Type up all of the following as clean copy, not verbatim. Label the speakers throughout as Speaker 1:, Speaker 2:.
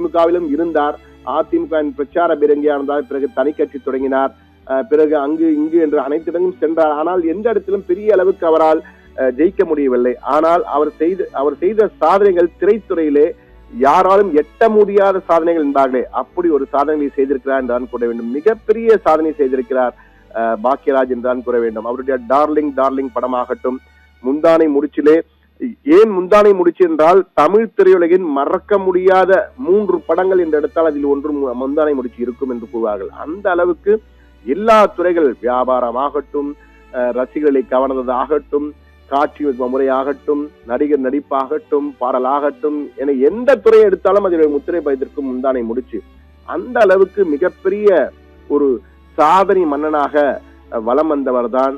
Speaker 1: அதிமுகவிலும் இருந்தார். அதிமுக பிரச்சார பீரங்கியானதால் பிறகு தனி கட்சி தொடங்கினார். பிறகு அங்கு இங்கு என்று அனைத்து இடங்களும் சென்றார். ஆனால் எந்த இடத்திலும் பெரிய அளவுக்கு அவரால் ஜெயிக்க முடியவில்லை. ஆனால் அவர் செய்த சாதனைகள் திரைத்துறையிலே யாராலும் எட்ட முடியாத சாதனைகள் என்பார்களே, அப்படி ஒரு சாதனைகளை செய்திருக்கிறார் என்றுதான் கூற வேண்டும். மிகப்பெரிய சாதனை செய்திருக்கிறார் பாக்யராஜ் என்றுதான் கூற வேண்டும். அவருடைய டார்லிங் படமாகட்டும், முந்தானை முடிச்சிலே, ஏன் முந்தானை முடிச்சு என்றால் தமிழ் திரையுலகின் மறக்க முடியாத 3 படங்கள் என்று எடுத்தால் அதில் ஒன்று முந்தானை முடிச்சு இருக்கும் என்று கூறுவார்கள். அந்த அளவுக்கு எல்லா துறைகள், வியாபாரமாகட்டும், ரசிகர்களை கவர்ந்ததாகட்டும், காட்சி முறையாகட்டும், நடிகர் நடிப்பாகட்டும், பாடலாகட்டும் என எந்த துறையை எடுத்தாலும் அதில் முத்திரை பதித்திருக்கும் முந்தானை முடிச்சு. அந்த அளவுக்கு மிகப்பெரிய ஒரு சாதனை மன்னனாக வலம் வந்தவர் தான்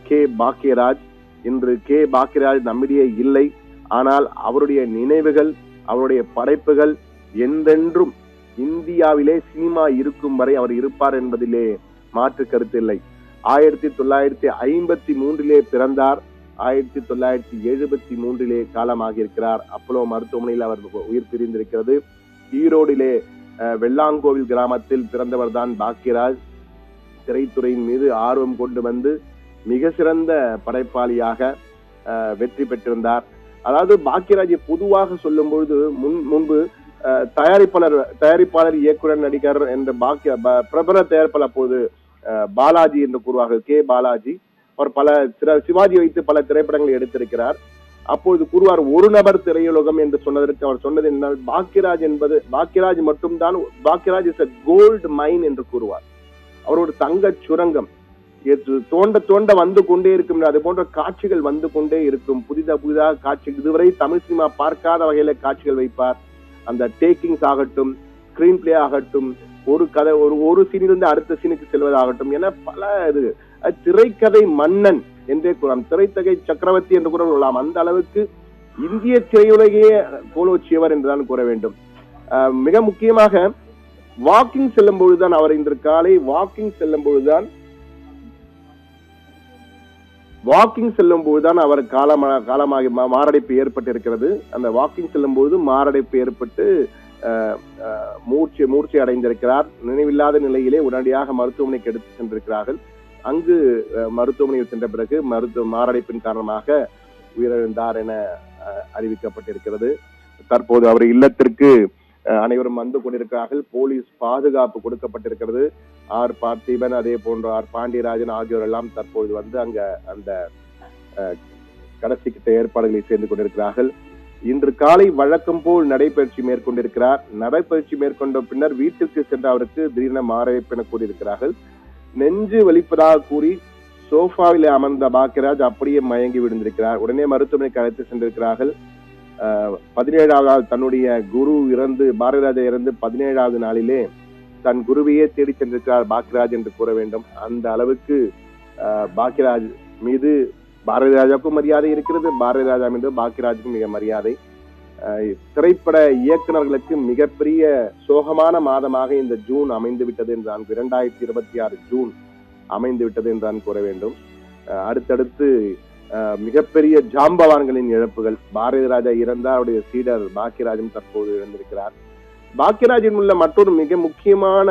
Speaker 1: கே பாக்யராஜ். இன்று கே பாக்யராஜ் நம்மிடையே இல்லை. ஆனால் அவருடைய நினைவுகள், அவருடைய படைப்புகள் என்றென்றும் இந்தியாவிலே சினிமா இருக்கும் வரை அவர் இருப்பார் என்பதிலே மாற்று கருத்து இல்லை. 1953 பிறந்தார். 1973 காலமாக இருக்கிறார். அப்போலோ மருத்துவமனையில் அவர் உயிர் பிரிந்திருக்கிறது. ஈரோடிலே வெள்ளாங்கோவில் கிராமத்தில் பிறந்தவர் தான் பாக்யராஜ். திரைத்துறையின் மீது ஆர்வம் கொண்டு வந்து மிக சிறந்த படைப்பாளியாக வெற்றி பெற்றிருந்தார். அதாவது பாக்யராஜை பொதுவாக சொல்லும் பொழுது முன்பு தயாரிப்பாளர் இயக்குனர் நடிகர் என்ற பிரபல தயாரிப்பாளர் அப்போது பாலாஜி என்று கூறுவார்கள். கே பாலாஜி. அவர் சிவாஜி வைத்து பல திரைப்படங்களை எடுத்திருக்கிறார். அப்போது கூறுவார் ஒரு நபர் திரையுலகம் என்று சொன்னதற்கு அவர் சொன்னது என்ன, பாக்யராஜ் மட்டும்தான், Bhagyaraj is a gold mine என்று கூறுவார். அவர் ஒரு தங்க சுரங்கம், தோண்ட வந்து கொண்டே இருக்கும். அது போன்ற காட்சிகள் வந்து கொண்டே இருக்கும். புதிதாக காட்சிகள், இதுவரை தமிழ் சினிமா பார்க்காத வகையில காட்சிகள் வைப்பார். அந்த டேக்கிங்ஸ் ஆகட்டும், ஸ்கிரீன் பிளே ஆகட்டும், ஒரு கதை ஒரு சீனிலிருந்து அடுத்த சீனுக்கு செல்வதாகட்டும் என பல திரைக்கதை மன்னன் என்றே கூறலாம். திரைத்தகை சக்கரவர்த்தி என்று கூட சொல்லலாம். அந்த அளவுக்கு இந்திய திரையுலகையே கோலோச்சியவர் என்றுதான் கூற வேண்டும். மிக முக்கியமாக வாக்கிங் செல்லும் பொழுதுதான், அவர் இன்று காலை வாக்கிங் செல்லும் பொழுதுதான் அவர் காலமாக மாரடைப்பு ஏற்பட்டிருக்கிறது. அந்த வாக்கிங் செல்லும் பொழுது மாரடைப்பு ஏற்பட்டு மூர்ச்சை அடைந்திருக்கிறார். நினைவில்லாத நிலையிலே உடனடியாக மருத்துவமனைக்கு எடுத்து சென்றிருக்கிறார்கள். அங்கு மருத்துவமனையில் சென்ற பிறகு மாரடைப்பின் காரணமாக உயிரிழந்தார் என அறிவிக்கப்பட்டிருக்கிறது. தற்போது அவர் இல்லத்திற்கு அனைவரும் வந்து கொண்டிருக்கிறார்கள். போலீஸ் பாதுகாப்பு கொடுக்கப்பட்டிருக்கிறது. ஆர் பார்த்திபன், அதே போன்ற ஆர் பாண்டியராஜன் ஆகியோர் எல்லாம் தற்போது வந்து அங்க அந்த கடைசி கிட்ட ஏற்பாடுகளை சேர்ந்து கொண்டிருக்கிறார்கள். இன்று காலை வழக்கம் போல் நடைபயிற்சி மேற்கொண்டிருக்கிறார். நடைபயிற்சி மேற்கொண்ட பின்னர் வீட்டுக்கு சென்ற அவருக்கு திடீரென மாரடைப்பு என கூறியிருக்கிறார்கள். நெஞ்சு வலிப்பதாக கூறி சோஃபாவில் அமர்ந்த பாக்யராஜ் அப்படியே மயங்கி விழுந்திருக்கிறார். உடனே மருத்துவமனைக்கு அழைத்து சென்றிருக்கிறார்கள். 17வது தன்னுடைய குரு பாரதிராஜா இறந்து 17வது நாளிலே தன் குருவையே தேடி சென்றிருக்கிறார் பாக்யராஜ் என்று கூற வேண்டும். அந்த அளவுக்கு பாக்யராஜ் மீது பாரதிராஜாவுக்கும் மரியாதை இருக்கிறது. பாரதிராஜா மீது பாக்யராஜுக்கும் மிக மரியாதை. திரைப்பட இயக்குநர்களுக்கு மிகப்பெரிய சோகமான மாதமாக இந்த ஜூன் அமைந்து விட்டது என்றான். 2026 ஜூன் அமைந்து விட்டது என்றான் கூற வேண்டும். அடுத்தடுத்து மிகப்பெரிய ஜாம்பவான்களின் இழப்புகள். பாரதிராஜா இறந்தார், அவருடைய சீடர் பாக்யராஜும் தற்போது இழந்திருக்கிறார். பாக்யராஜின் உள்ள மற்றொரு மிக முக்கியமான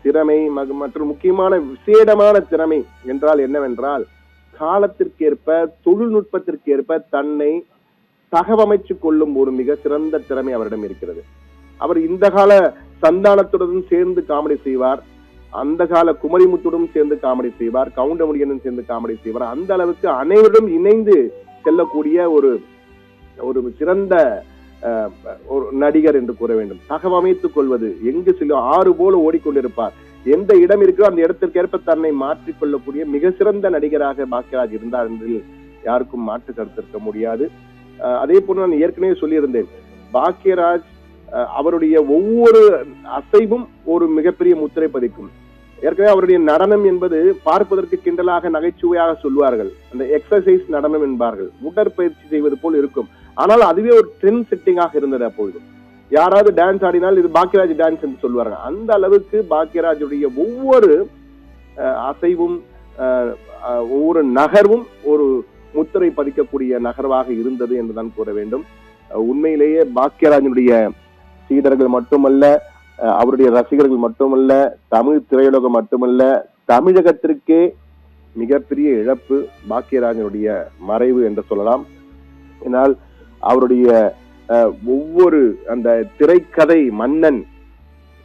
Speaker 1: திறமை, மற்றொரு முக்கியமான விசேடமான திறமை என்றால் என்னவென்றால், காலத்திற்கேற்ப தொழில்நுட்பத்திற்கேற்ப தன்னை தகவமைச்சு கொள்ளும் ஒரு மிக சிறந்த திறமை அவரிடம் இருக்கிறது. அவர் இந்த கால சந்தானத்துடன் சேர்ந்து காமெடி செய்வார், அந்த கால குமரிமுத்துடன் சேர்ந்து காமெடி செய்வார், கவுண்டமணியனும் சேர்ந்து காமெடி செய்வார். அந்த அளவுக்கு அனைவரும் இணைந்து செல்லக்கூடிய ஒரு சிறந்த ஒரு நடிகர் என்று கூற வேண்டும். தகவமைத்துக் கொள்வது, எங்கு செல்லும் ஆறு போல ஓடிக்கொண்டிருப்பார். எந்த இடம் இருக்கிறோ அந்த இடத்திற்கேற்ப தன்னை மாற்றிக் கொள்ளக்கூடிய மிக சிறந்த நடிகராக பாக்யராஜ் இருந்தார் என்று யாருக்கும் மாற்று கருத்து இருக்க முடியாது. அதே போல நான் ஏற்கனவே சொல்லியிருந்தேன், பாக்யராஜ் அவருடைய ஒவ்வொரு அசைவும் ஒரு மிகப்பெரிய முத்திரை பதிக்கும். ஏற்கனவே அவருடைய நடனம் என்பது பார்ப்பதற்கு கிண்டலாக நகைச்சுவையாக சொல்வார்கள். அந்த எக்ஸசைஸ் நடனம் என்பார்கள், உடற்பயிற்சி செய்வது போல் இருக்கும். ஆனால் அதுவே ஒரு ட்ரெண்ட் செட்டிங்காக இருந்தது. அப்பொழுது யாராவது டான்ஸ் ஆடினால் இது பாக்யராஜ் டான்ஸ் என்று சொல்வார்கள். அந்த அளவுக்கு பாக்யராஜுடைய ஒவ்வொரு அசைவும் ஒவ்வொரு நகர்வும் ஒரு முத்திரை பதிக்கக்கூடிய நகர்வாக இருந்தது என்றுதான் கூற வேண்டும். உண்மையிலேயே பாக்யராஜனுடைய சீடர்கள் மட்டுமல்ல, அவருடைய ரசிகர்கள் மட்டுமல்ல, தமிழ் திரையுலகம் மட்டுமல்ல, தமிழகத்திற்கே மிகப்பெரிய இழப்பு பாக்கியராஜனுடைய மறைவு என்று சொல்லலாம். ஏனால் அவருடைய ஒவ்வொரு அந்த திரைக்கதை மன்னன்,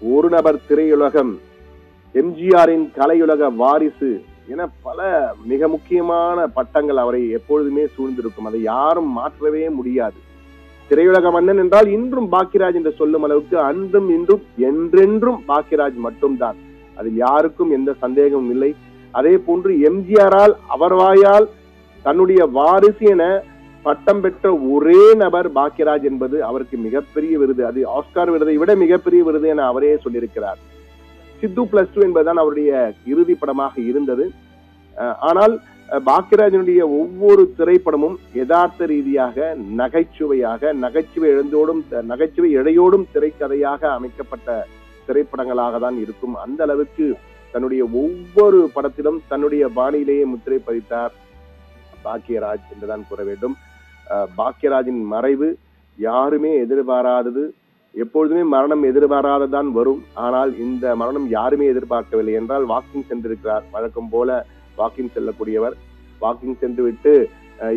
Speaker 1: ஒரு நபர் திரையுலகம், எம்ஜிஆரின் கலையுலக வாரிசு என பல மிக முக்கியமான பட்டங்கள் அவரை எப்பொழுதுமே சூழ்ந்திருக்கும். அதை யாரும் மாற்றவே முடியாது. திரையுலக மன்னன் என்றால் இன்றும் பாக்கியராஜ் என்று சொல்லும் அளவுக்கு அன்றும் இன்றும் என்றென்றும் பாக்கியராஜ் மட்டும்தான். அதில் யாருக்கும் எந்த சந்தேகமும் இல்லை. அதே போன்று எம்ஜிஆரால் அவர் வாயால் தன்னுடைய வாரிசு என பட்டம் பெற்ற ஒரே நபர் பாக்கியராஜ் என்பது அவருக்கு மிகப்பெரிய விருது. அது ஆஸ்கார் விருதை விட மிகப்பெரிய விருது என அவரே சொல்லியிருக்கிறார். சித்து +2 என்பதுதான் அவருடைய இறுதி படமாக இருந்தது. ஆனால் பாக்கியராஜனுடைய ஒவ்வொரு திரைப்படமும் யதார்த்த ரீதியாக நகைச்சுவை இழையோடும் திரைக்கதையாக அமைக்கப்பட்ட திரைப்படங்களாக தான் இருக்கும். அந்த அளவுக்கு தன்னுடைய ஒவ்வொரு படத்திலும் தன்னுடைய பாணியிலேயே முத்திரை பதித்தார் பாக்கியராஜ் என்றுதான் கூற வேண்டும். பாக்கியராஜின் மறைவு யாருமே எதிர்பாராதது. எப்பொழுதுமே மரணம் எதிர்பாராததான் வரும். ஆனால் இந்த மரணம் யாருமே எதிர்பார்க்கவில்லை. என்றால் வாக்கிங் சென்றிருக்கிறார். வழக்கம் போல வாக்கிங் செல்லக்கூடியவர். வாக்கிங் சென்று விட்டு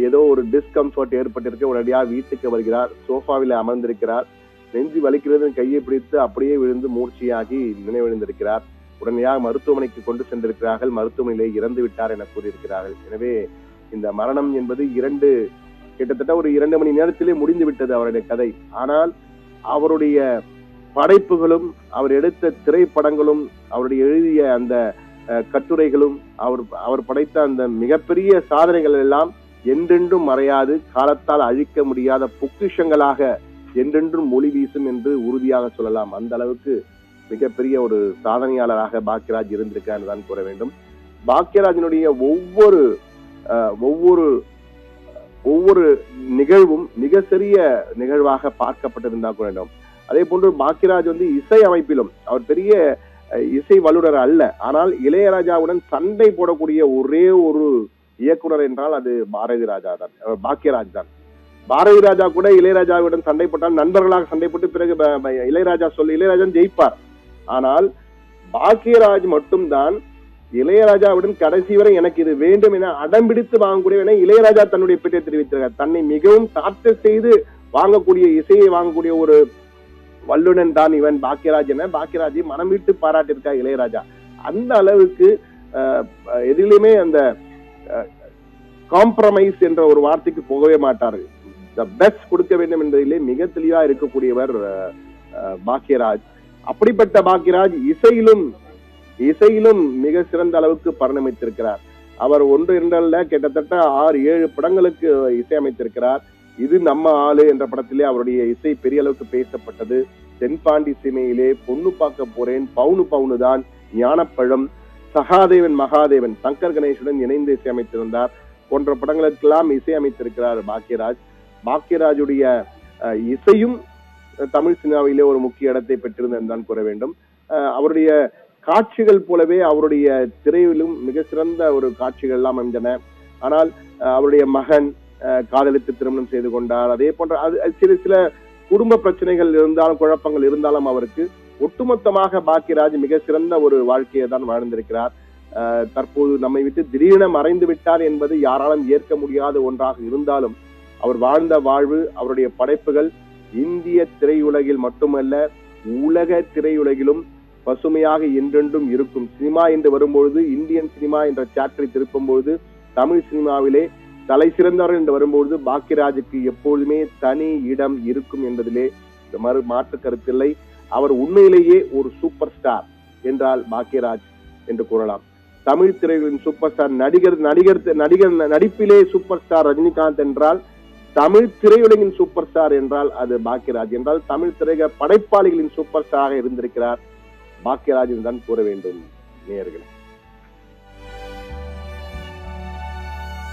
Speaker 1: ஏதோ ஒரு டிஸ்கம்ஃபர்ட் ஏற்பட்டிருக்க உடனடியாக வீட்டுக்கு வருகிறார். சோஃபாவில் அமர்ந்திருக்கிறார். நெஞ்சு வலிக்கிறது, கையை பிடித்து அப்படியே விழுந்து மூர்ச்சியாகி நினைவிழந்திருக்கிறார். உடனடியாக மருத்துவமனைக்கு கொண்டு சென்றிருக்கிறார்கள். மருத்துவமனையிலே இறந்து விட்டார் என கூறியிருக்கிறார்கள். எனவே இந்த மரணம் என்பது கிட்டத்தட்ட ஒரு 2 மணி நேரத்திலே முடிந்து விட்டது அவருடைய கதை. ஆனால் அவருடைய படைப்புகளும், அவர் எடுத்த திரைப்படங்களும், அவருடைய எழுதிய அந்த கட்டுரைகளும், அவர் படைத்த அந்த மிகப்பெரிய சாதனைகள் எல்லாம் என்றென்றும் மறையாது, காலத்தால் அழிக்க முடியாத பொக்கிஷங்களாக என்றென்றும் மொழி வீசும் என்று உறுதியாக சொல்லலாம். அந்த அளவுக்கு மிகப்பெரிய ஒரு சாதனையாளராக பாக்கியராஜ் இருந்திருக்கார் தான் கூற வேண்டும். பாக்கியராஜனுடைய ஒவ்வொரு நிகழ்வும் மிக சிறிய நிகழ்வாக பார்க்கப்பட்டிருந்தா கூட வேண்டும். அதே போன்று பாக்கியராஜ் இசை அமைப்பிலும் அவர் பெரிய இசை வல்லுநர் அல்ல. ஆனால் இளையராஜாவுடன் சண்டை போடக்கூடிய ஒரே ஒரு இயக்குனர் என்றால் அது பாக்கியராஜ் தான். பாரதி ராஜா கூட இளையராஜாவுடன் சண்டை போட்டால் நண்பர்களாக சண்டை போட்டு பிறகு இளையராஜா ஜெயிப்பார். ஆனால் பாக்கியராஜ் மட்டும்தான் இளையராஜாவுடன் கடைசி வரை எனக்கு இது வேண்டும் என அடம்பிடித்து வாங்கக்கூடிய இளையராஜா தன்னுடைய பேட்டை தெரிவித்திருக்கிறார். தன்னை மிகவும் டார்ச்சர் செய்து இசையை வாங்கக்கூடிய ஒரு வல்லுநன் தான் இவன் பாக்கியராஜ் என பாக்கியராஜை மனம் விட்டு பாராட்டியிருக்கார் இளையராஜா. அந்த அளவுக்கு எதிலுமே அந்த காம்ப்ரமைஸ் என்ற ஒரு வார்த்தைக்கு போகவே மாட்டார்கள். பெஸ்ட் கொடுக்க வேண்டும் என்பதிலே மிக தெளிவா இருக்கக்கூடியவர் பாக்கியராஜ். அப்படிப்பட்ட பாக்கியராஜ் இசையிலும் மிக சிறந்த அளவுக்கு பரிணமித்திருக்கிறார். அவர் 1-2 கிட்டத்தட்ட 6-7 படங்களுக்கு இசையமைத்திருக்கிறார். இது நம்ம ஆளு என்ற படத்திலே அவருடைய இசை பெரிய அளவுக்கு பேசப்பட்டது. தென்பாண்டி சீமையிலே, பொண்ணு பார்க்க போறேன், பவுனு தான், ஞானப்பழம், சகாதேவன் மகாதேவன், சங்கர் கணேஷுடன் இணைந்து இசையமைத்திருந்தார் போன்ற படங்களுக்கெல்லாம் இசையமைத்திருக்கிறார் பாக்கியராஜ். பாக்கியராஜுடைய இசையும் தமிழ் சினிமாவிலே ஒரு முக்கிய இடத்தை பெற்றிருந்தது தான் கூற வேண்டும். அவருடைய காட்சிகள் போலவே அவருடைய திரையிலும் மிக சிறந்த ஒரு காட்சிகள் எல்லாம் அமைந்தன. ஆனால் அவருடைய மகன் காதலித்து திருமணம் செய்து கொண்டார். அதே போன்ற சில குடும்ப பிரச்சனைகள் இருந்தாலும், குழப்பங்கள் இருந்தாலும், அவருக்கு ஒட்டுமொத்தமாக பாக்கியராஜ் மிக சிறந்த ஒரு வாழ்க்கையை தான் வாழ்ந்திருக்கிறார். தற்போது நம்மை விட்டு திடீரென மறைந்து விட்டார் என்பது யாராலும் ஏற்க முடியாத ஒன்றாக இருந்தாலும், அவர் வாழ்ந்த வாழ்வு, அவருடைய படைப்புகள் இந்திய திரையுலகில் மட்டுமல்ல உலக திரையுலகிலும் பசுமையாக என்றென்றும் இருக்கும். சினிமா என்று வரும்பொழுது, இந்தியன் சினிமா என்ற சாப்டரை திருப்பும்பொழுது, தமிழ் சினிமாவிலே தலை சிறந்தவர் என்று வரும்பொழுது பாக்கியராஜுக்கு எப்பொழுதுமே தனி இடம் இருக்கும் என்பதிலே மாற்று கருத்தில்லை. அவர் உண்மையிலேயே ஒரு சூப்பர் ஸ்டார் என்றால் பாக்கியராஜ் என்று கூறலாம். தமிழ் திரையுலகின் சூப்பர் ஸ்டார், நடிகர் நடிப்பிலே சூப்பர் ஸ்டார் ரஜினிகாந்த் என்றால், தமிழ் திரையுலகின் சூப்பர் ஸ்டார் என்றால் அது பாக்கியராஜ் என்றால், தமிழ் திரையுலக படைப்பாளிகளின் சூப்பர் ஸ்டாராக இருந்திருக்கிறார் பாக்கியராஜ் தான் கூற வேண்டும் நேயர்களே.